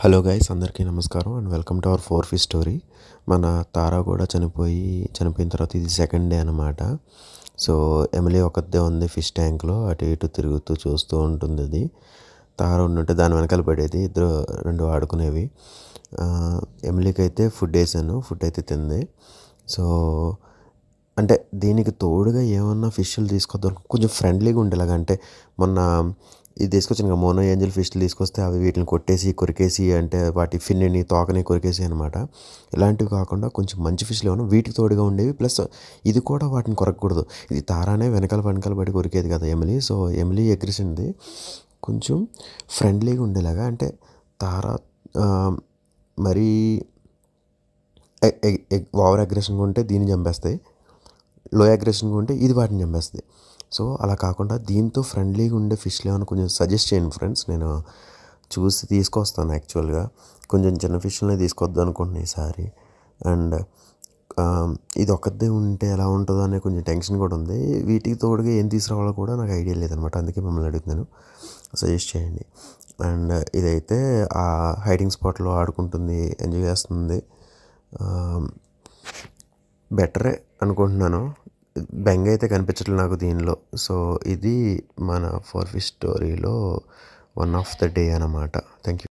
Hello guys, అందరికీ నమస్కారం and welcome to our 4 fish story. మన తారా కూడా చనిపోయిన తర్వాత ఇది సెకండ్ డే అనమాట. సో ఎమిలీ ఒకదే ఉంది ఫిష్ ట్యాంక్లో, అటు ఇటు తిరుగుతూ చూస్తూ ఉంటుంది. అది తారా ఉండుంటే దాని వెనకాల పడేది, ఇద్దరు రెండు ఆడుకునేవి. ఎమిలీకి అయితే ఫుడ్ వేసాను, ఫుడ్ అయితే తింది. సో అంటే దీనికి తోడుగా ఏమన్నా ఫిష్లు తీసుకొద్దాం, కొంచెం ఫ్రెండ్లీగా ఉండేలాగా. అంటే మొన్న ఇది తీసుకొచ్చాను కదా, మోనో ఏంజల్ ఫిష్లు తీసుకొస్తే అవి వీటిని కొరికేసి అంటే వాటి ఫిన్ని తోకని కొరికేసి అనమాట. ఇలాంటివి కాకుండా కొంచెం మంచి ఫిష్లు ఏమన్నా వీటికి తోడుగా ఉండేవి. ప్లస్ ఇది కూడా వాటిని కొరకకూడదు. ఇది తారానే వెనకాల పడి కొరికేది కదా ఎమిలీ. సో ఎమిలీ ఎగ్రెసింది కొంచెం ఫ్రెండ్లీగా ఉండేలాగా. అంటే తారా మరీ ఓవర్ అగ్రెషన్గా ఉంటే దీన్ని చంపేస్తాయి, లో అగ్రెషన్గా ఉంటే ఇది వాటిని చంపేస్తుంది. సో అలా కాకుండా దీంతో ఫ్రెండ్లీగా ఉండే ఫిష్లు ఏమైనా కొంచెం సజెస్ట్ చేయండి ఫ్రెండ్స్. నేను చూసి తీసుకొస్తాను. యాక్చువల్గా కొంచెం చిన్న ఫిష్లనే తీసుకొద్దాం అనుకుంటున్నాను ఈసారి. అండ్ ఇది ఒక్కదే ఉంటే ఎలా ఉంటుందో అనే కొంచెం టెన్షన్ కూడా ఉంది. వీటికి తోడుగా ఏం తీసుకురావాలో కూడా నాకు ఐడియా లేదనమాట. అందుకే మిమ్మల్ని అడుగుతున్నాను, సజెస్ట్ చేయండి. అండ్ ఇదైతే ఆ హైడింగ్ స్పాట్లో ఆడుకుంటుంది, ఎంజాయ్ చేస్తుంది. బెటరే అనుకుంటున్నాను. బెంగ అయితే కనిపించట్లేదు నాకు దీనిలో. సో ఇది మన 4 ఫిష్ స్టోరీలో వన్ ఆఫ్ ద డే అన్నమాట. Thank you.